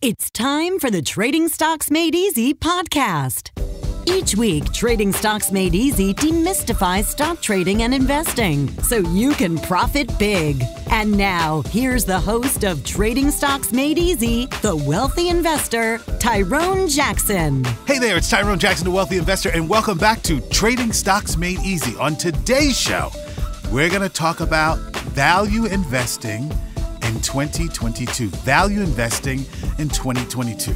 It's time for the Trading Stocks Made Easy podcast. Each week, Trading Stocks Made Easy demystifies stock trading and investing so you can profit big. And now, here's the host of Trading Stocks Made Easy, the wealthy investor, Tyrone Jackson. Hey there, it's Tyrone Jackson, the wealthy investor, and welcome back to Trading Stocks Made Easy. On today's show, we're going to talk about value investing in 2022. Value investing in 2022.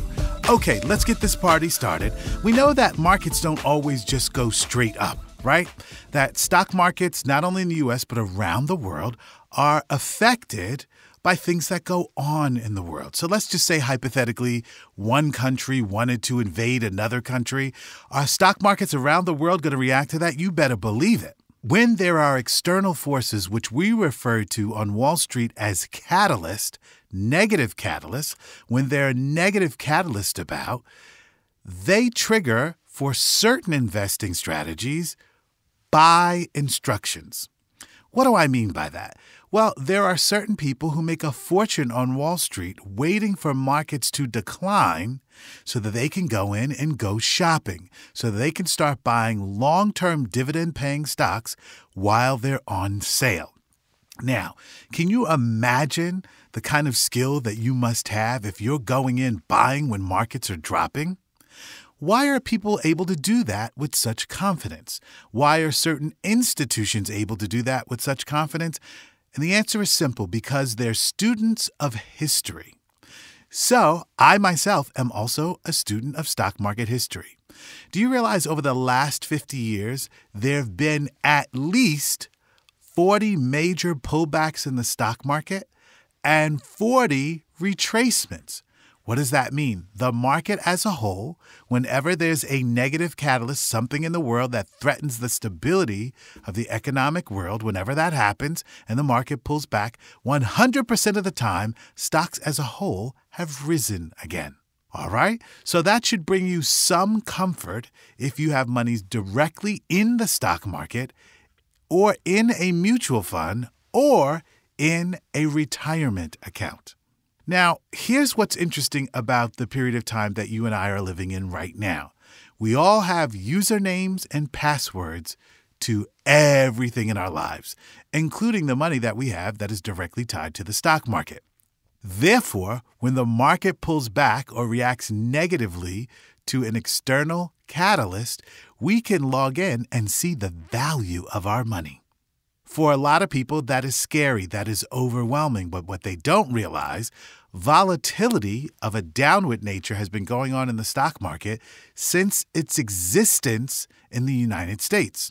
Okay, let's get this party started. We know that markets don't always just go straight up, right? That stock markets, not only in the US, but around the world, are affected by things that go on in the world. So let's just say, hypothetically, one country wanted to invade another country. Are stock markets around the world going to react to that? You better believe it. When there are external forces, which we refer to on Wall Street as catalyst, negative catalysts, when there are negative catalysts about, they trigger for certain investing strategies buy instructions. What do I mean by that? Well, there are certain people who make a fortune on Wall Street waiting for markets to decline so that they can go in and go shopping, so that they can start buying long-term dividend-paying stocks while they're on sale. Now, can you imagine the kind of skill that you must have if you're going in buying when markets are dropping? Why are people able to do that with such confidence? Why are certain institutions able to do that with such confidence? And the answer is simple: because they're students of history. So, I myself am also a student of stock market history. Do you realize over the last 50 years, there have been at least 40 major pullbacks in the stock market and 40 retracements? What does that mean? The market as a whole, whenever there's a negative catalyst, something in the world that threatens the stability of the economic world, whenever that happens and the market pulls back, 100% of the time, stocks as a whole have risen again. All right? So that should bring you some comfort if you have money directly in the stock market or in a mutual fund or in a retirement account. Now, here's what's interesting about the period of time that you and I are living in right now. We all have usernames and passwords to everything in our lives, including the money that we have that is directly tied to the stock market. Therefore, when the market pulls back or reacts negatively to an external catalyst, we can log in and see the value of our money. For a lot of people, that is scary, that is overwhelming. But what they don't realize, volatility of a downward nature has been going on in the stock market since its existence in the United States.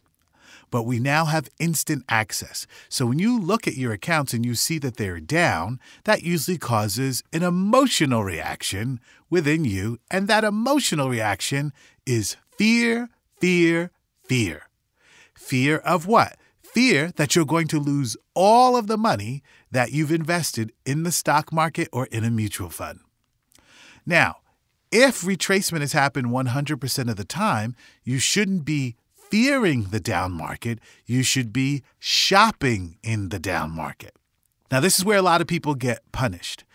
But we now have instant access. So when you look at your accounts and you see that they're down, that usually causes an emotional reaction within you. And that emotional reaction is fear, fear, fear. Fear of what? Fear that you're going to lose all of the money that you've invested in the stock market or in a mutual fund. Now, if retracement has happened 100% of the time, you shouldn't be fearing the down market. You should be shopping in the down market. Now, this is where a lot of people get punished.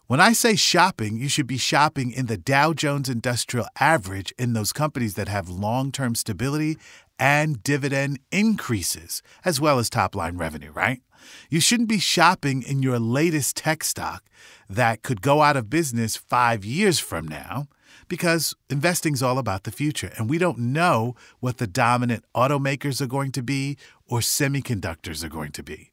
When I say shopping, you should be shopping in the Dow Jones Industrial Average in those companies that have long-term stability and dividend increases, as well as top-line revenue, right? You shouldn't be shopping in your latest tech stock that could go out of business 5 years from now, because investing is all about the future, and we don't know what the dominant automakers are going to be or semiconductors are going to be.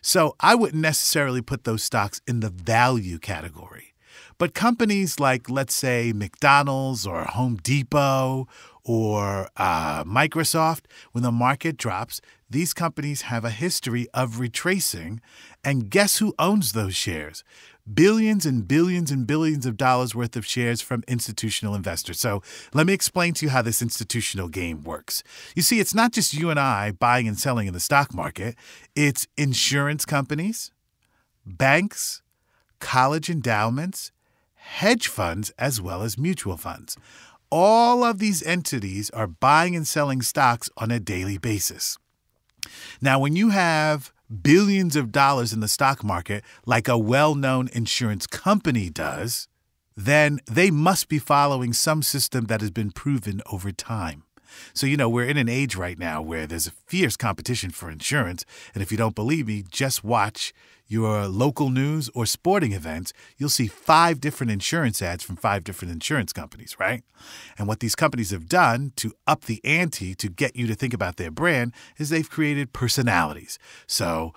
So I wouldn't necessarily put those stocks in the value category. But companies like, let's say, McDonald's or Home Depot or Microsoft, when the market drops, these companies have a history of retracing. And guess who owns those shares? Billions and billions and billions of dollars worth of shares from institutional investors. So let me explain to you how this institutional game works. You see, it's not just you and I buying and selling in the stock market. It's insurance companies, banks, college endowments, hedge funds, as well as mutual funds. All of these entities are buying and selling stocks on a daily basis. Now, when you have billions of dollars in the stock market, like a well-known insurance company does, then they must be following some system that has been proven over time. So, we're in an age right now where there's a fierce competition for insurance. And if you don't believe me, just watch your local news or sporting events. You'll see 5 different insurance ads from 5 different insurance companies, right? And what these companies have done to up the ante to get you to think about their brand is they've created personalities. So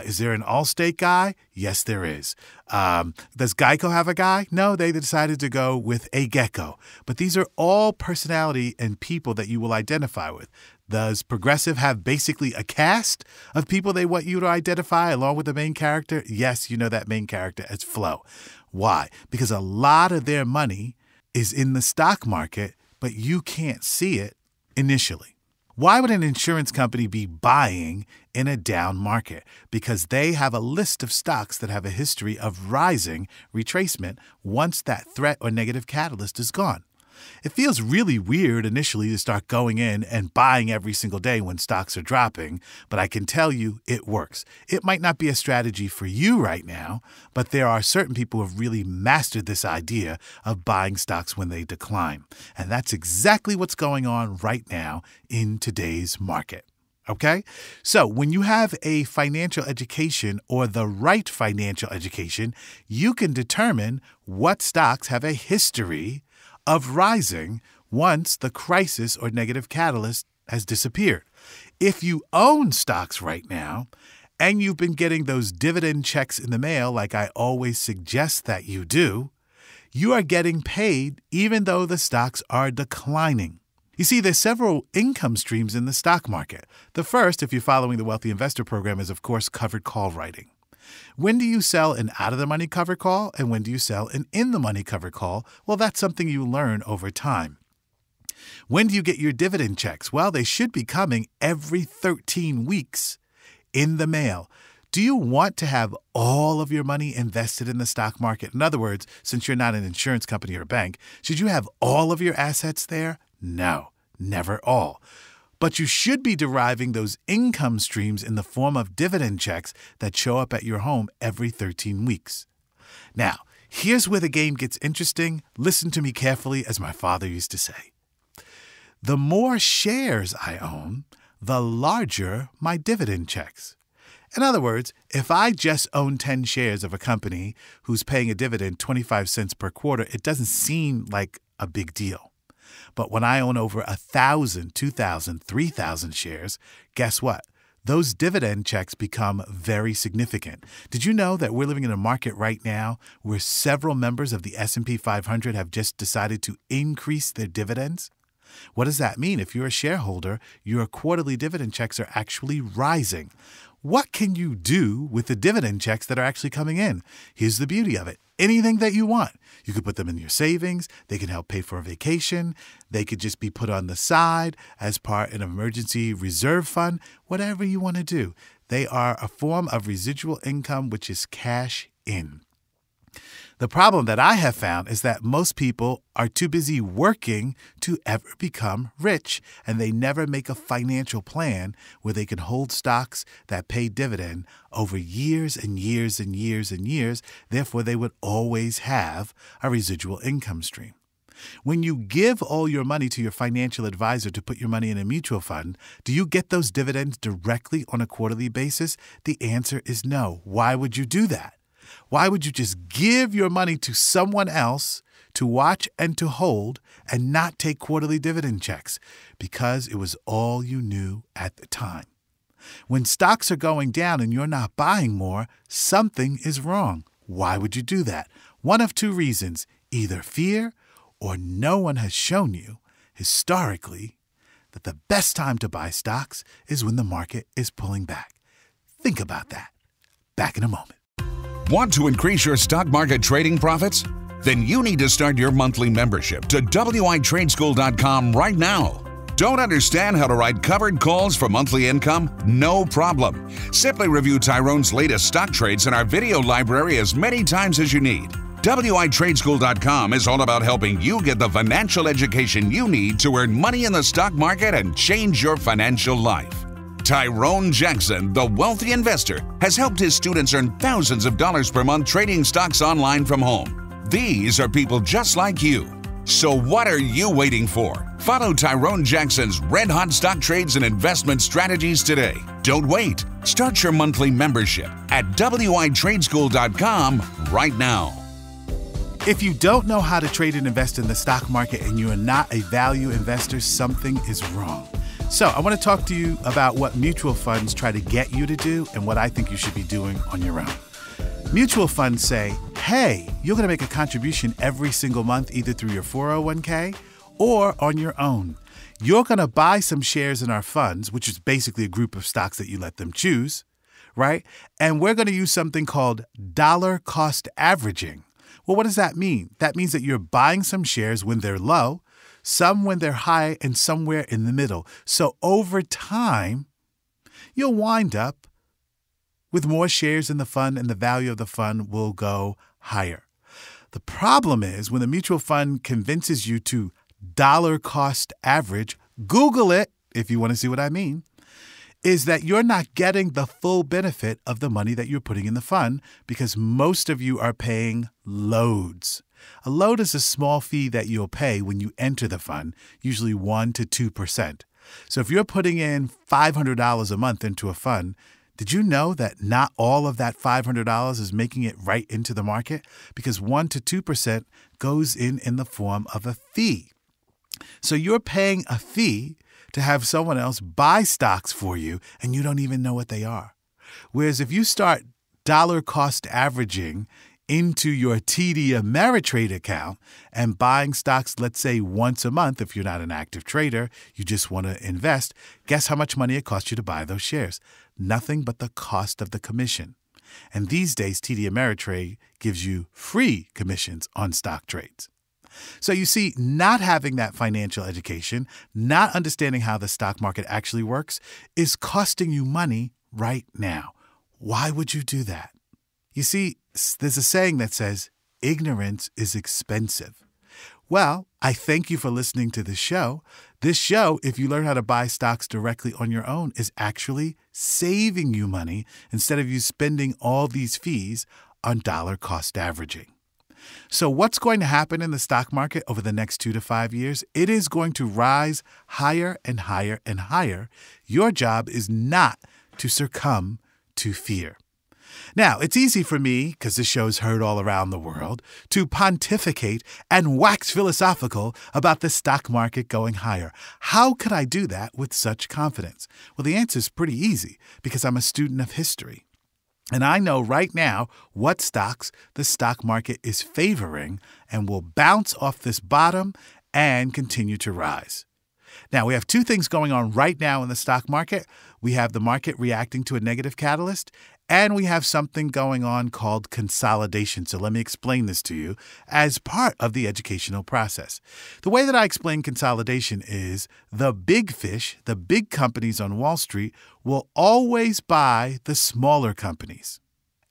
is there an Allstate guy? Yes, there is. Does Geico have a guy? No, they decided to go with a gecko. But these are all personality and people that you will identify with. Does Progressive have basically a cast of people they want you to identify along with the main character? Yes, you know that main character as Flo. Why? Because a lot of their money is in the stock market, but you can't see it initially. Why would an insurance company be buying in a down market? Because they have a list of stocks that have a history of rising retracement once that threat or negative catalyst is gone. It feels really weird initially to start going in and buying every single day when stocks are dropping, but I can tell you it works. It might not be a strategy for you right now, but there are certain people who have really mastered this idea of buying stocks when they decline. And that's exactly what's going on right now in today's market. Okay? So when you have a financial education or the right financial education, you can determine what stocks have a history of rising once the crisis or negative catalyst has disappeared. If you own stocks right now and you've been getting those dividend checks in the mail like I always suggest that you do, you are getting paid even though the stocks are declining. You see, there's several income streams in the stock market. The first, if you're following the Wealthy Investor Program, is of course covered call writing. When do you sell an out-of-the-money covered call and when do you sell an in-the-money covered call? Well, that's something you learn over time. When do you get your dividend checks? Well, they should be coming every 13 weeks in the mail. Do you want to have all of your money invested in the stock market? In other words, since you're not an insurance company or a bank, should you have all of your assets there? No, never all. But you should be deriving those income streams in the form of dividend checks that show up at your home every 13 weeks. Now, here's where the game gets interesting. Listen to me carefully, as my father used to say. The more shares I own, the larger my dividend checks. In other words, if I just own 10 shares of a company who's paying a dividend 25 cents per quarter, it doesn't seem like a big deal. But when I own over 1,000, 2,000, 3,000 shares, guess what? Those dividend checks become very significant. Did you know that we're living in a market right now where several members of the S&P 500 have just decided to increase their dividends? What does that mean? If you're a shareholder, your quarterly dividend checks are actually rising. What can you do with the dividend checks that are actually coming in? Here's the beauty of it. Anything that you want. You could put them in your savings. They can help pay for a vacation. They could just be put on the side as part of an emergency reserve fund. Whatever you want to do. They are a form of residual income, which is cash in. The problem that I have found is that most people are too busy working to ever become rich, and they never make a financial plan where they can hold stocks that pay dividend over years and years and years and years. Therefore, they would always have a residual income stream. When you give all your money to your financial advisor to put your money in a mutual fund, do you get those dividends directly on a quarterly basis? The answer is no. Why would you do that? Why would you just give your money to someone else to watch and to hold and not take quarterly dividend checks? Because it was all you knew at the time. When stocks are going down and you're not buying more, something is wrong. Why would you do that? One of two reasons, either fear or no one has shown you historically that the best time to buy stocks is when the market is pulling back. Think about that. Back in a moment. Want to increase your stock market trading profits? Then you need to start your monthly membership to WITradeschool.com right now. Don't understand how to write covered calls for monthly income? No problem. Simply review Tyrone's latest stock trades in our video library as many times as you need. WITradeschool.com is all about helping you get the financial education you need to earn money in the stock market and change your financial life. Tyrone Jackson, the wealthy investor, has helped his students earn thousands of dollars per month trading stocks online from home. These are people just like you. So what are you waiting for? Follow Tyrone Jackson's Red Hot Stock Trades and Investment Strategies today. Don't wait. Start your monthly membership at WITradeschool.com right now. If you don't know how to trade and invest in the stock market and you are not a value investor, something is wrong. So I want to talk to you about what mutual funds try to get you to do and what I think you should be doing on your own. Mutual funds say, hey, you're going to make a contribution every single month either through your 401k or on your own. You're going to buy some shares in our funds, which is basically a group of stocks that you let them choose, right? And we're going to use something called dollar cost averaging. Well, what does that mean? That means that you're buying some shares when they're low, some when they're high, and somewhere in the middle. So over time, you'll wind up with more shares in the fund and the value of the fund will go higher. The problem is when the mutual fund convinces you to dollar cost average, Google it if you want to see what I mean, is that you're not getting the full benefit of the money that you're putting in the fund because most of you are paying loads. A load is a small fee that you'll pay when you enter the fund, usually 1% to 2%. So if you're putting in $500 a month into a fund, did you know that not all of that $500 is making it right into the market? Because 1% to 2% goes in the form of a fee. So you're paying a fee to have someone else buy stocks for you, and you don't even know what they are. Whereas if you start dollar cost averaging into your TD Ameritrade account and buying stocks, let's say once a month, if you're not an active trader, you just want to invest, guess how much money it costs you to buy those shares? Nothing but the cost of the commission. And these days, TD Ameritrade gives you free commissions on stock trades. So you see, not having that financial education, not understanding how the stock market actually works, is costing you money right now. Why would you do that? You see, there's a saying that says, ignorance is expensive. Well, I thank you for listening to this show. This show, if you learn how to buy stocks directly on your own, is actually saving you money instead of you spending all these fees on dollar cost averaging. So what's going to happen in the stock market over the next 2 to 5 years? It is going to rise higher and higher and higher. Your job is not to succumb to fear. Now, it's easy for me, because this show's heard all around the world, to pontificate and wax philosophical about the stock market going higher. How could I do that with such confidence? Well, the answer is pretty easy, because I'm a student of history. And I know right now what stocks the stock market is favoring and will bounce off this bottom and continue to rise. Now, we have two things going on right now in the stock market. We have the market reacting to a negative catalyst, and we have something going on called consolidation. So let me explain this to you as part of the educational process. The way that I explain consolidation is the big fish, the big companies on Wall Street, will always buy the smaller companies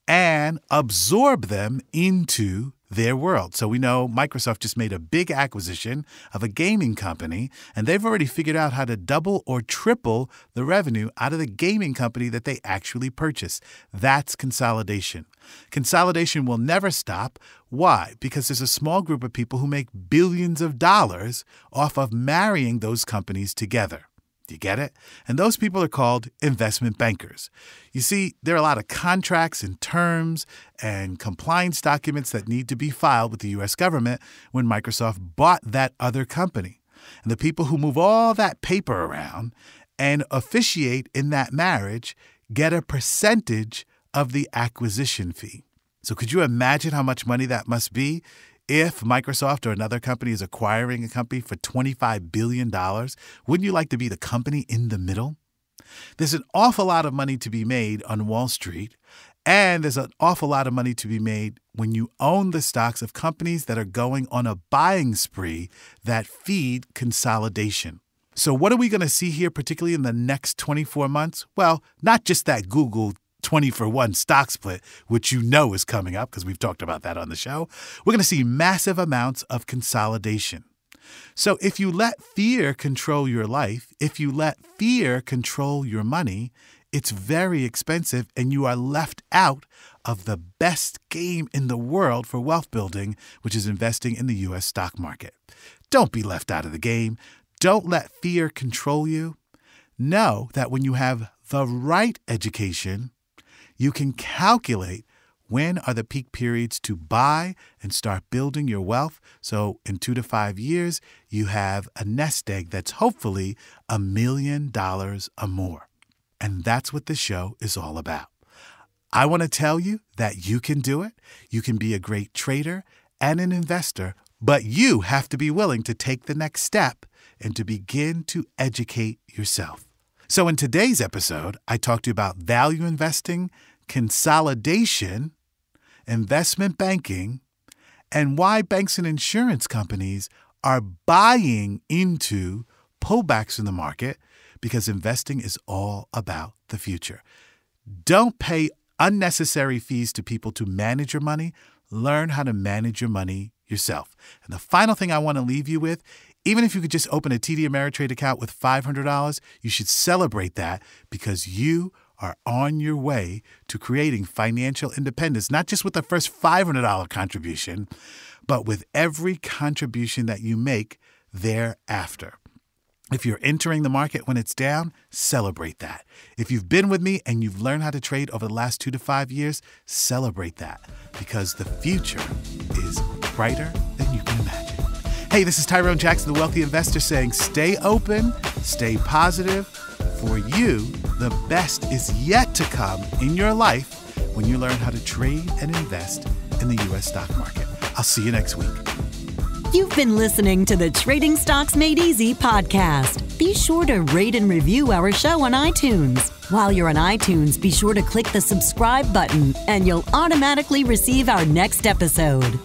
and absorb them into their world. So we know Microsoft just made a big acquisition of a gaming company, and they've already figured out how to double or triple the revenue out of the gaming company that they actually purchased. That's consolidation. Consolidation will never stop. Why? Because there's a small group of people who make billions of dollars off of marrying those companies together. Do you get it? And those people are called investment bankers. You see, there are a lot of contracts and terms and compliance documents that need to be filed with the U.S. government when Microsoft bought that other company. And the people who move all that paper around and officiate in that marriage get a percentage of the acquisition fee. So could you imagine how much money that must be? If Microsoft or another company is acquiring a company for $25 billion, wouldn't you like to be the company in the middle? There's an awful lot of money to be made on Wall Street, and there's an awful lot of money to be made when you own the stocks of companies that are going on a buying spree that feed consolidation. So what are we going to see here, particularly in the next 24 months? Well, not just that Google 20-for-1 stock split, which you know is coming up because we've talked about that on the show. We're going to see massive amounts of consolidation. So if you let fear control your life, if you let fear control your money, it's very expensive and you are left out of the best game in the world for wealth building, which is investing in the U.S. stock market. Don't be left out of the game. Don't let fear control you. Know that when you have the right education, you can calculate when are the peak periods to buy and start building your wealth. So in 2 to 5 years, you have a nest egg that's hopefully $1 million or more. And that's what the show is all about. I want to tell you that you can do it. You can be a great trader and an investor, but you have to be willing to take the next step and to begin to educate yourself. So in today's episode, I talked to you about value investing, consolidation, investment banking, and why banks and insurance companies are buying into pullbacks in the market, because investing is all about the future. Don't pay unnecessary fees to people to manage your money. Learn how to manage your money yourself. And the final thing I want to leave you with, even if you could just open a TD Ameritrade account with $500, you should celebrate that, because you are on your way to creating financial independence, not just with the first $500 contribution, but with every contribution that you make thereafter. If you're entering the market when it's down, celebrate that. If you've been with me and you've learned how to trade over the last 2 to 5 years, celebrate that, because the future is brighter than you can imagine. Hey, this is Tyrone Jackson, the Wealthy Investor, saying stay open, stay positive. For you, the best is yet to come in your life when you learn how to trade and invest in the U.S. stock market. I'll see you next week. You've been listening to the Trading Stocks Made Easy podcast. Be sure to rate and review our show on iTunes. While you're on iTunes, be sure to click the subscribe button and you'll automatically receive our next episode.